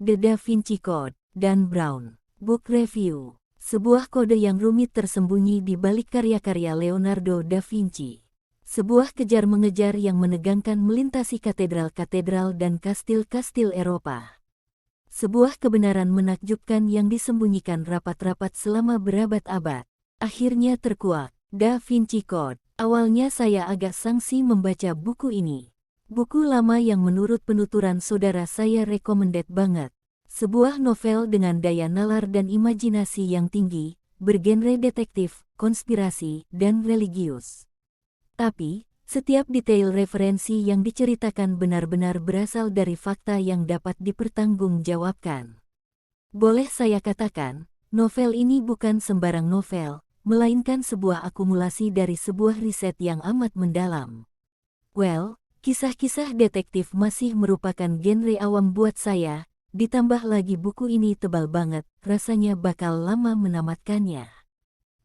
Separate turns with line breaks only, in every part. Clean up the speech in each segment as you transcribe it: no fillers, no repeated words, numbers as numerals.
The Da Vinci Code, Dan Brown. Book Review. Sebuah kode yang rumit tersembunyi di balik karya-karya Leonardo da Vinci. Sebuah kejar-mengejar yang menegangkan melintasi katedral-katedral dan kastil-kastil Eropa. Sebuah kebenaran menakjubkan yang disembunyikan rapat-rapat selama berabad-abad. Akhirnya terkuak. Da Vinci Code. Awalnya saya agak sangsi membaca buku ini. Buku lama yang menurut penuturan saudara saya recommended banget. Sebuah novel dengan daya nalar dan imajinasi yang tinggi, bergenre detektif, konspirasi, dan religius. Tapi, setiap detail referensi yang diceritakan benar-benar berasal dari fakta yang dapat dipertanggungjawabkan. Boleh saya katakan, novel ini bukan sembarang novel, melainkan sebuah akumulasi dari sebuah riset yang amat mendalam. Well, kisah-kisah detektif masih merupakan genre awam buat saya, ditambah lagi buku ini tebal banget, rasanya bakal lama menamatkannya.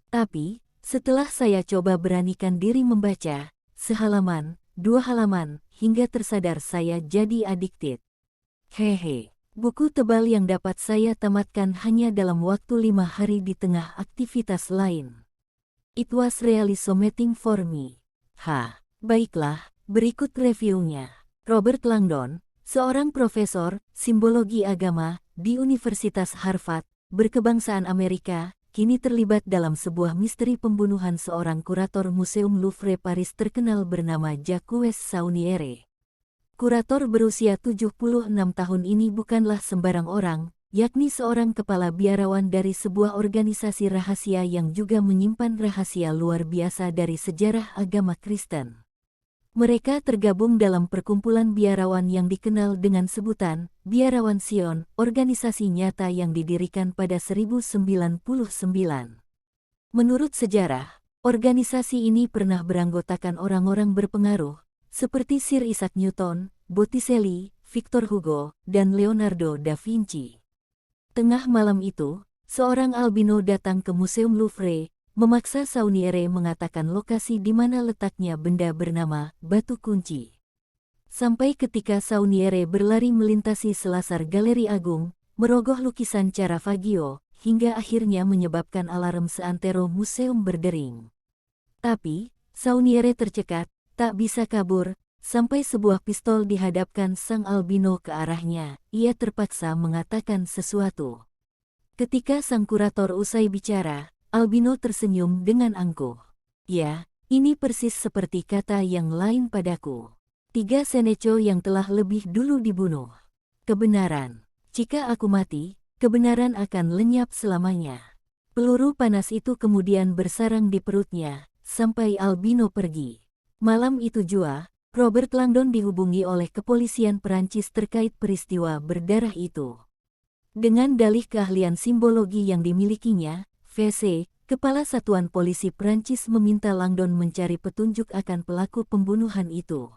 Tapi, setelah saya coba beranikan diri membaca, sehalaman, 2 halaman, hingga tersadar saya jadi addicted. Hehe, buku tebal yang dapat saya tamatkan hanya dalam waktu 5 hari di tengah aktivitas lain. It was really something for me. Baiklah, berikut reviewnya. Robert Langdon, seorang profesor simbologi agama di Universitas Harvard, berkebangsaan Amerika, kini terlibat dalam sebuah misteri pembunuhan seorang kurator Museum Louvre Paris terkenal bernama Jacques Sauniere. Kurator berusia 76 tahun ini bukanlah sembarang orang, yakni seorang kepala biarawan dari sebuah organisasi rahasia yang juga menyimpan rahasia luar biasa dari sejarah agama Kristen. Mereka tergabung dalam perkumpulan biarawan yang dikenal dengan sebutan Biarawan Sion, organisasi nyata yang didirikan pada 1099. Menurut sejarah, organisasi ini pernah beranggotakan orang-orang berpengaruh, seperti Sir Isaac Newton, Botticelli, Victor Hugo, dan Leonardo da Vinci. Tengah malam itu, seorang albino datang ke Museum Louvre, memaksa Sauniere mengatakan lokasi di mana letaknya benda bernama batu kunci. Sampai ketika Sauniere berlari melintasi selasar galeri agung, merogoh lukisan Caravaggio, hingga akhirnya menyebabkan alarm seantero museum berdering. Tapi, Sauniere tercekat, tak bisa kabur, sampai sebuah pistol dihadapkan sang albino ke arahnya, ia terpaksa mengatakan sesuatu. Ketika sang kurator usai bicara, albino tersenyum dengan angkuh. Ya, ini persis seperti kata yang lain padaku. 3 Senecio yang telah lebih dulu dibunuh. Kebenaran. Jika aku mati, kebenaran akan lenyap selamanya. Peluru panas itu kemudian bersarang di perutnya, sampai albino pergi. Malam itu jua, Robert Langdon dihubungi oleh kepolisian Perancis terkait peristiwa berdarah itu. Dengan dalih keahlian simbologi yang dimilikinya, VC, Kepala Satuan Polisi Prancis meminta Langdon mencari petunjuk akan pelaku pembunuhan itu.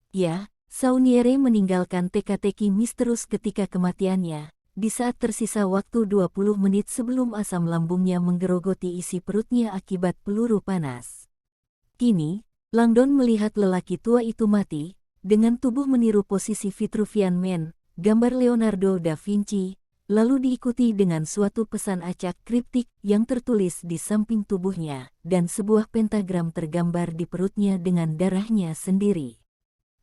Ya, Sauniere meninggalkan teka-teki misterius ketika kematiannya, di saat tersisa waktu 20 menit sebelum asam lambungnya menggerogoti isi perutnya akibat peluru panas. Kini, Langdon melihat lelaki tua itu mati, dengan tubuh meniru posisi Vitruvian Man, gambar Leonardo da Vinci, lalu diikuti dengan suatu pesan acak kriptik yang tertulis di samping tubuhnya, dan sebuah pentagram tergambar di perutnya dengan darahnya sendiri.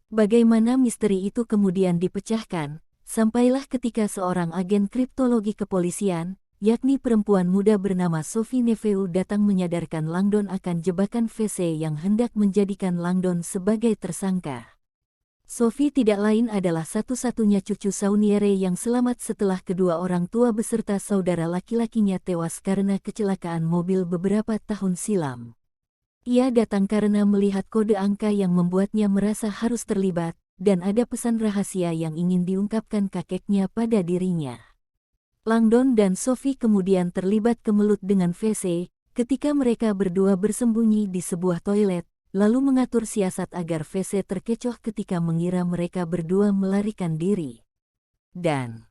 Bagaimana misteri itu kemudian dipecahkan, sampailah ketika seorang agen kriptologi kepolisian, yakni perempuan muda bernama Sophie Neveu datang menyadarkan Langdon akan jebakan VC yang hendak menjadikan Langdon sebagai tersangka. Sophie tidak lain adalah satu-satunya cucu Sauniere yang selamat setelah kedua orang tua beserta saudara laki-lakinya tewas karena kecelakaan mobil beberapa tahun silam. Ia datang karena melihat kode angka yang membuatnya merasa harus terlibat, dan ada pesan rahasia yang ingin diungkapkan kakeknya pada dirinya. Langdon dan Sophie kemudian terlibat kemelut dengan VC, ketika mereka berdua bersembunyi di sebuah toilet, lalu mengatur siasat agar VC terkecoh ketika mengira mereka berdua melarikan diri. Dan